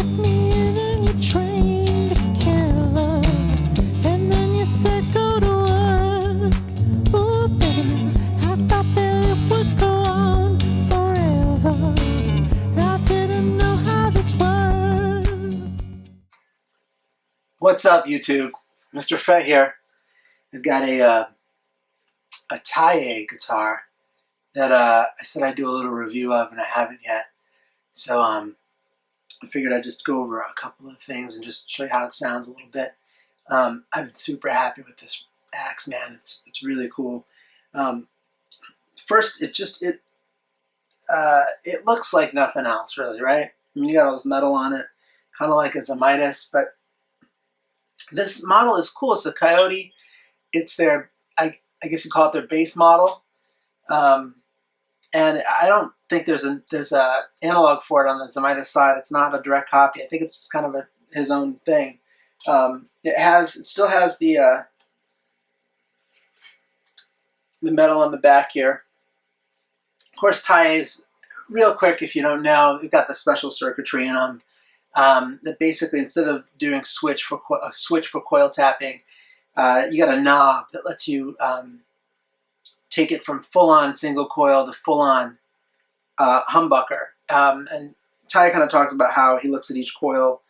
took me in and you trained a killer, and then you said go to work. Oh baby, I thought that it would go on forever. I didn't know how this worked. What's up, YouTube? Mr. Fett here. I've got a Teye guitar that I said I'd do a little review of, and I haven't yet. So I figured I'd just go over a couple of things and just show you how it sounds a little bit. I've been super happy with this axe, man. It's really cool. First, it looks like nothing else, really, right? I mean, you got all this metal on it, kind of like a Midas, but this model is cool. It's a Coyote. It's their, I guess you call it their base model. And I don't think there's a analog for it on the Midas side. It's not a direct copy. I think it's kind of his own thing. It still has the metal on the back here. Of course, Teye's, real quick, if you don't know, they've got the special circuitry in them. That basically, instead of doing a switch for coil tapping, you got a knob that lets you take it from full-on single coil to full-on humbucker. And Teye kind of talks about how he looks at each coil.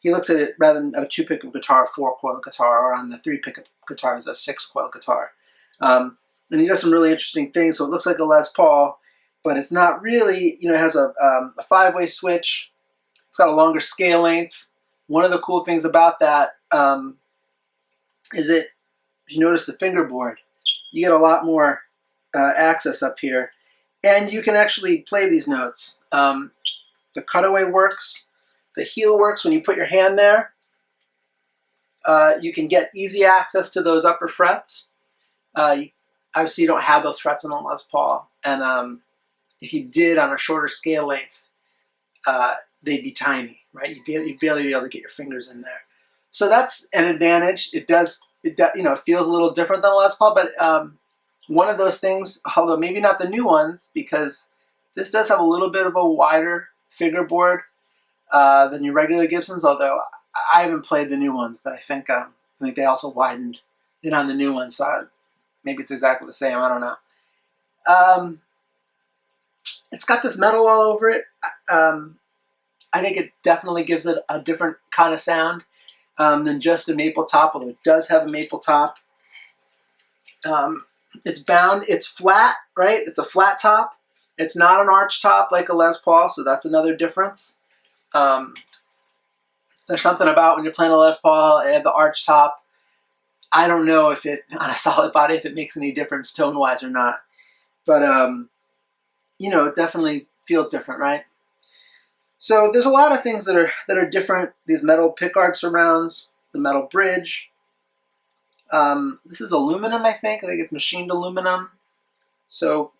He looks at it rather than a 2-pickup guitar, 4-coil guitar, or on the 3-pickup guitars, a 6-coil guitar. And he does some really interesting things. So it looks like a Les Paul, but it's not really. You know, it has a 5-way switch. It's got a longer scale length. One of the cool things about that is that if you notice the fingerboard, you get a lot more access up here, and you can actually play these notes. The cutaway works, the heel works when you put your hand there. You can get easy access to those upper frets. Obviously, you don't have those frets on a Les Paul, and if you did on a shorter scale length, they'd be tiny, right? You'd barely be able to get your fingers in there. So that's an advantage. It feels a little different than a Les Paul, but one of those things, although maybe not the new ones, because this does have a little bit of a wider fingerboard than your regular Gibsons, although I haven't played the new ones, but I think they also widened it on the new one, so maybe it's exactly the same, I don't know. It's got this metal all over it. I think it definitely gives it a different kind of sound than just a maple top, although it does have a maple top. It's bound, it's flat, right? It's a flat top. It's not an arch top like a Les Paul, so that's another difference. There's something about when you're playing a Les Paul, it had the arch top. I don't know if it, on a solid body, if it makes any difference tone-wise or not. But, you know, it definitely feels different, right? So there's a lot of things that are different. These metal pickguard surrounds, the metal bridge. This is aluminum, I think it's machined aluminum. So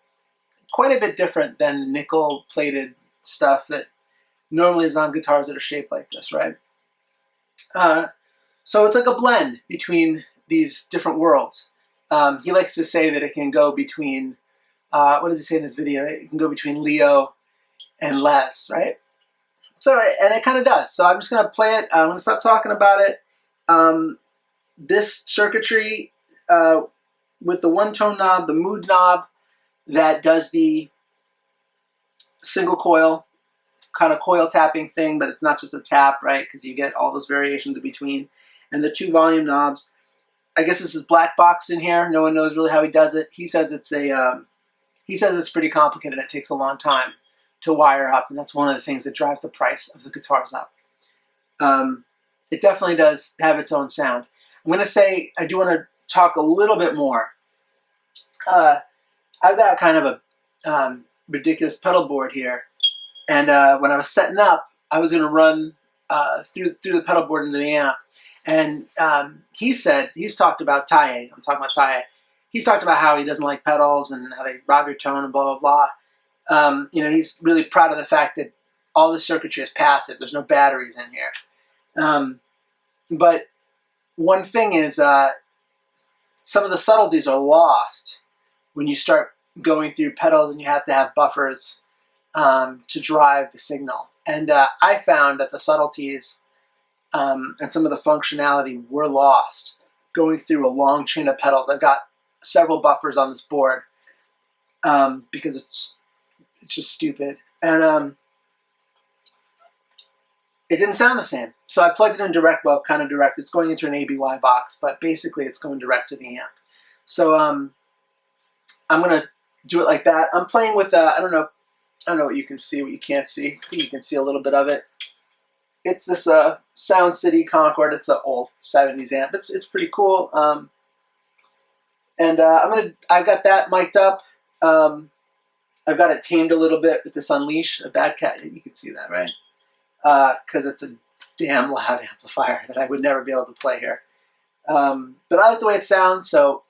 quite a bit different than nickel-plated stuff that normally is on guitars that are shaped like this, right? So it's like a blend between these different worlds. He likes to say that it can go between, what does he say in this video? It can go between Leo and Les, right? So, and it kind of does. So I'm just going to play it. I'm going to stop talking about it. This circuitry with the one-tone knob, the Moog knob that does the single coil, kind of coil tapping thing, but it's not just a tap, right? Because you get all those variations in between. And the 2 volume knobs. I guess this is black boxed in here. No one knows really how he does it. He says it's pretty complicated. It takes a long time to wire up, and that's one of the things that drives the price of the guitars up. It definitely does have its own sound. I'm going to say, I do want to talk a little bit more. I've got kind of a ridiculous pedal board here, and when I was setting up, I was going to run through the pedal board into the amp, and he's talked about Teye. I'm talking about Teye. He's talked about how he doesn't like pedals and how they rob your tone and blah, blah, blah. You know, he's really proud of the fact that all the circuitry is passive. There's no batteries in here. But one thing is some of the subtleties are lost when you start going through pedals and you have to have buffers to drive the signal. And I found that the subtleties and some of the functionality were lost going through a long chain of pedals. I've got several buffers on this board because it's just stupid. And it didn't sound the same. So I plugged it in direct, well, kind of direct. It's going into an ABY box, but basically it's going direct to the amp. So I'm going to do it like that. I'm playing with, I don't know what you can see, what you can't see. I think you can see a little bit of it. It's this Sound City Concord. It's an old 70s amp. It's pretty cool. And I've got that mic'd up. I've got it tamed a little bit with this Unleash, a BadCat. You can see that, right? Because it's a damn loud amplifier that I would never be able to play here. But I like the way it sounds, so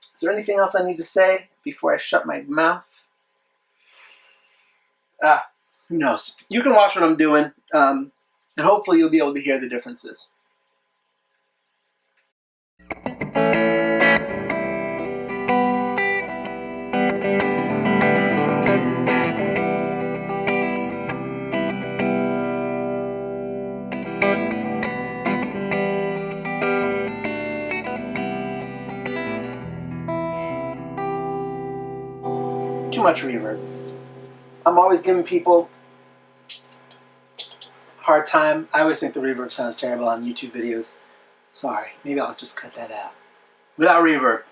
is there anything else I need to say before I shut my mouth? Who knows? You can watch what I'm doing, and hopefully you'll be able to hear the differences. Too much reverb. I'm always giving people a hard time. I always think the reverb sounds terrible on YouTube videos. Sorry, maybe I'll just cut that out. Without reverb.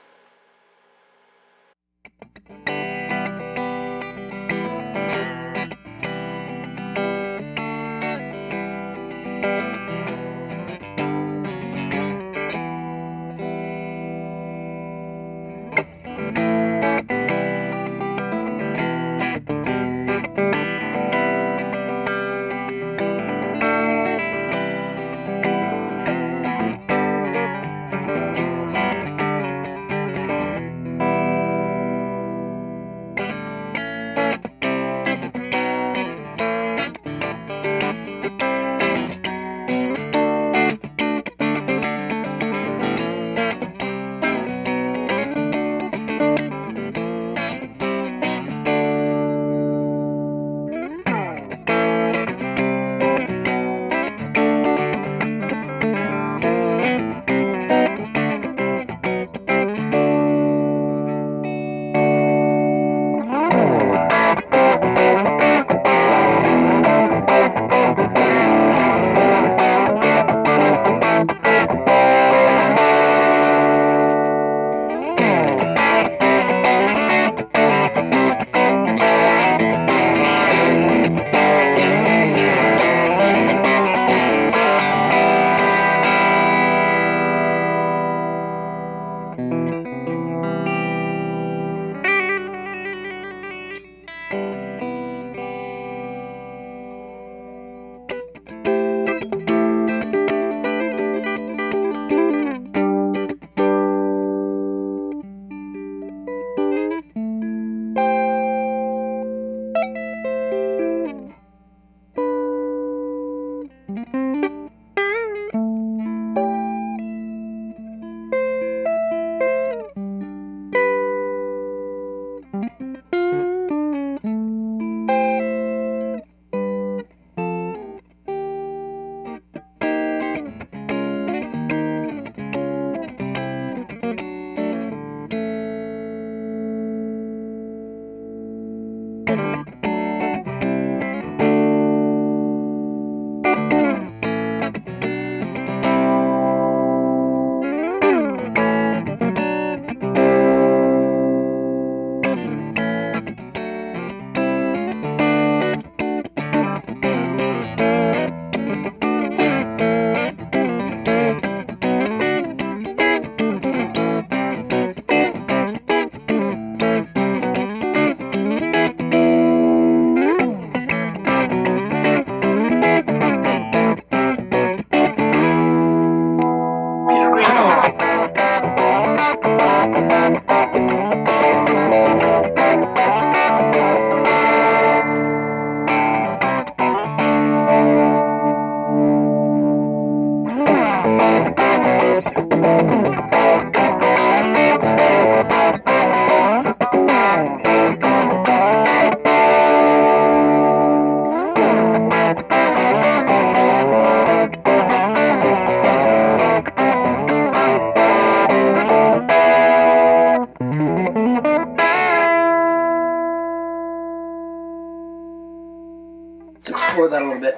little bit.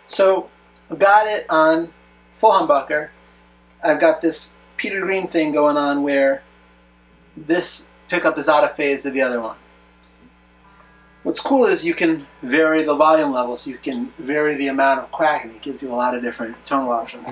So I've got it on full humbucker. I've got this Peter Green thing going on where this pickup is out of phase to the other one. What's cool is you can vary the volume level, so you can vary the amount of quacking. It gives you a lot of different tonal options.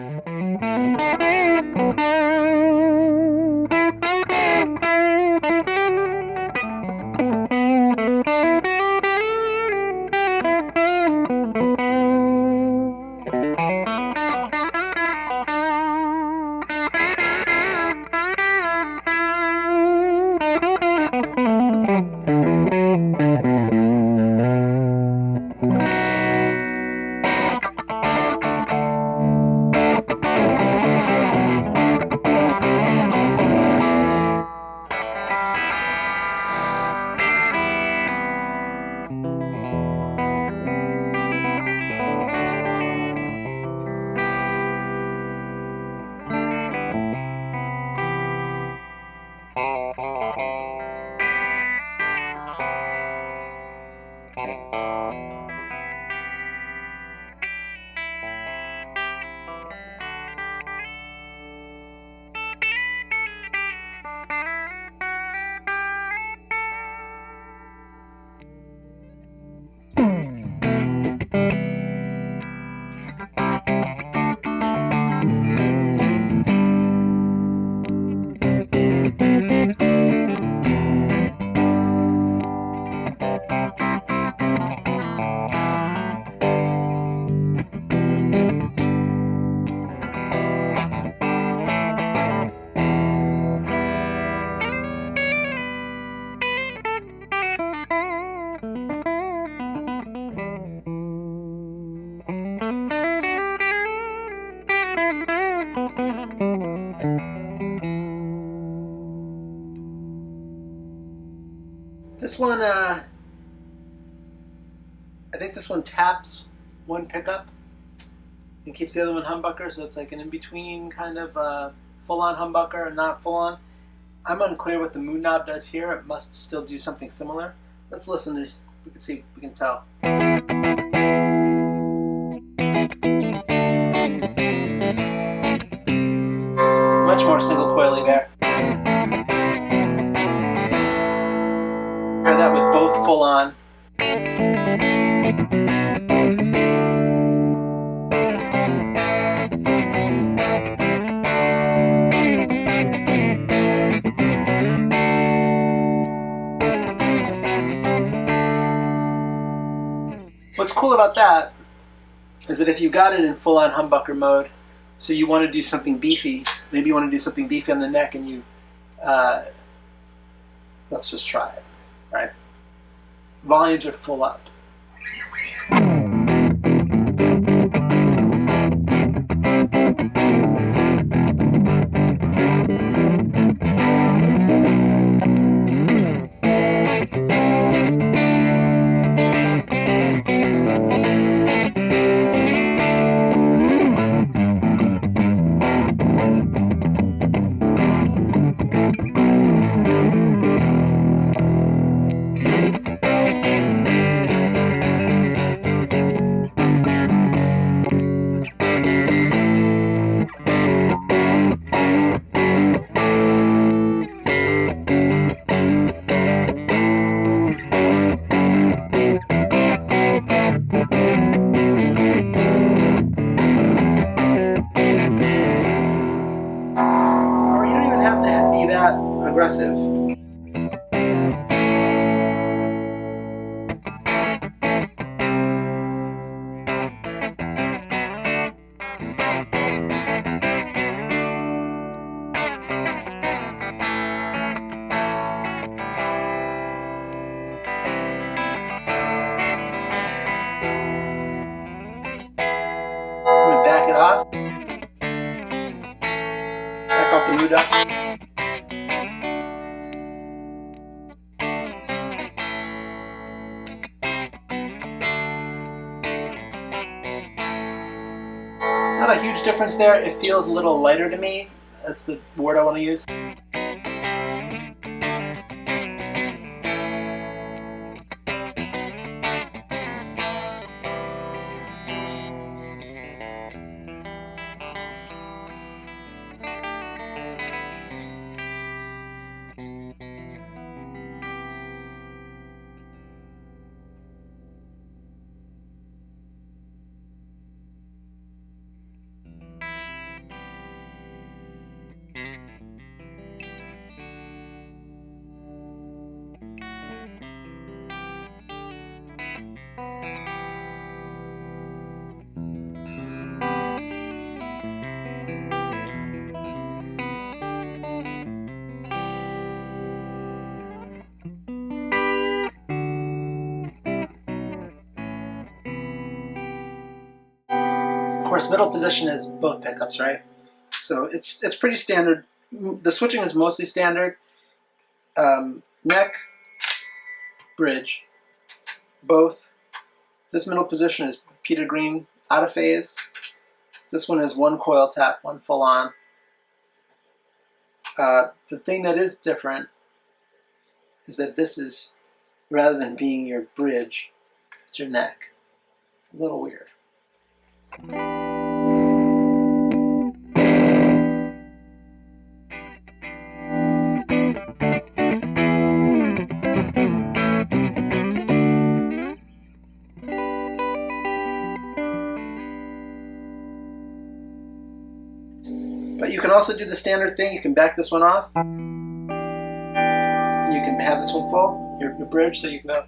This one, I think this one taps one pickup and keeps the other one humbucker, so it's like an in-between kind of full-on humbucker and not full-on. I'm unclear what the Moog knob does here. It must still do something similar. Let's listen to, we can see, we can tell. Much more single coily there. Pair that with both full on. What's cool about that is that if you got it in full on humbucker mode, so you want to do something beefy, maybe you want to do something beefy on the neck, and you, let's just try it, right? Volumes are full up. Aggressive. I'm going to back it off. Back off the mood up. not a huge difference there. It feels a little lighter to me. That's the word I want to use. Of course, middle position is both pickups, right? So it's pretty standard. The switching is mostly standard. Neck, bridge, both. This middle position is Peter Green, out of phase. This one is one coil tap, one full on. The thing that is different is that this is, rather than being your bridge, it's your neck. A little weird. But you can also do the standard thing. You can back this one off, and you can have this one full, your bridge, so you can go.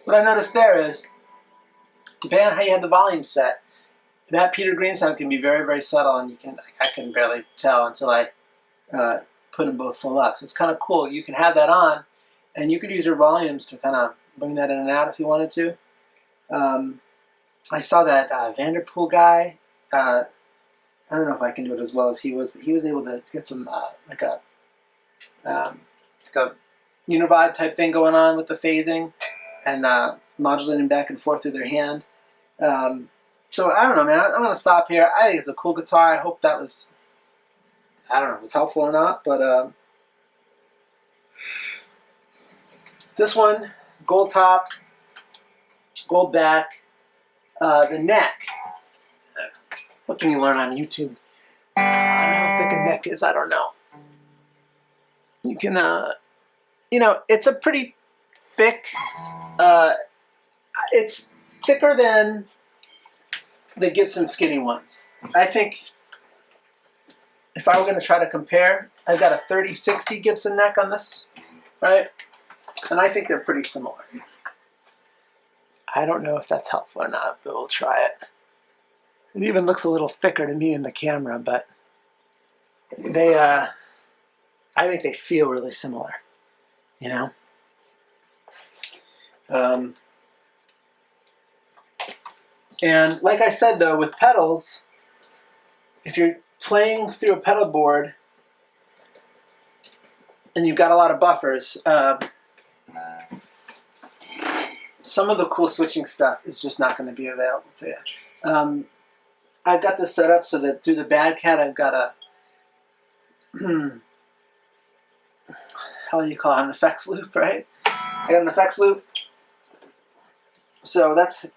What I noticed there is, depending on how you have the volume set, that Peter Green sound can be very, very subtle, and I couldn't barely tell until I put them both full up. So it's kind of cool. You can have that on, and you could use your volumes to kind of bring that in and out if you wanted to. I saw that Vanderpool guy. I don't know if I can do it as well as he was, but he was able to get some like a univibe type thing going on with the phasing and modulating back and forth through their hand. So I don't know, man. I'm gonna stop here. I think it's a cool guitar. I hope that was, I don't know if it was helpful or not, but this one, gold top, gold back, the neck. What can you learn on YouTube? How thick a neck is, I don't know. You can, you know, it's a pretty thick, it's thicker than the Gibson skinny ones. I think if I were going to try to compare, I've got a 30-60 Gibson neck on this, right? And I think they're pretty similar. I don't know if that's helpful or not, but we'll try it. It even looks a little thicker to me in the camera, but they, I think they feel really similar, you know? And like I said, though, with pedals, if you're playing through a pedal board and you've got a lot of buffers, some of the cool switching stuff is just not going to be available to you. I've got this set up so that through the BadCat, I've got a how do you call it, an effects loop, right? I got an effects loop. So that's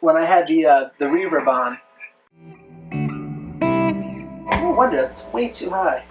when I had the reverb on. No wonder, it's way too high.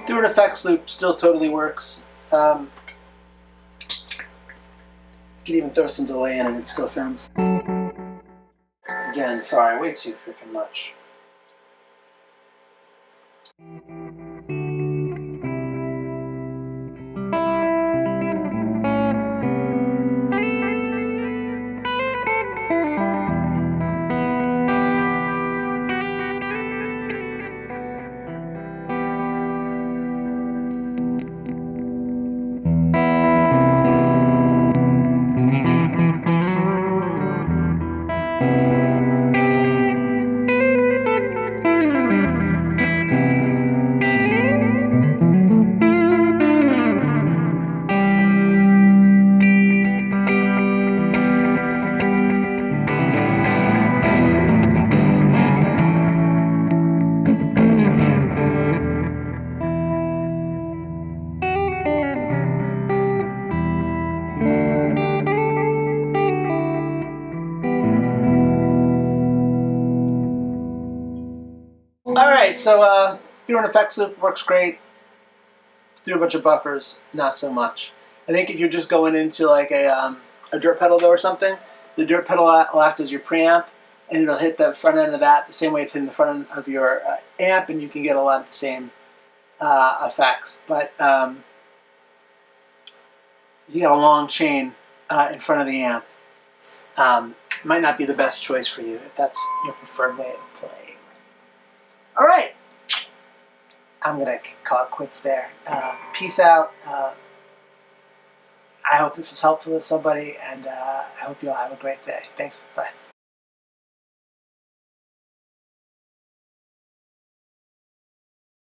Through an effects loop still totally works. You can even throw some delay in and it still sounds... Again, sorry, way too freaking much. Alright, so through an effects loop works great. Through a bunch of buffers, not so much. I think if you're just going into like a dirt pedal though or something, the dirt pedal will act as your preamp, and it'll hit the front end of that the same way it's in the front end of your amp, and you can get a lot of the same effects. But you got a long chain in front of the amp. Might not be the best choice for you if that's your preferred way of playing. All right, I'm gonna call it quits there. Peace out. I hope this was helpful to somebody, and I hope you all have a great day. Thanks. Bye.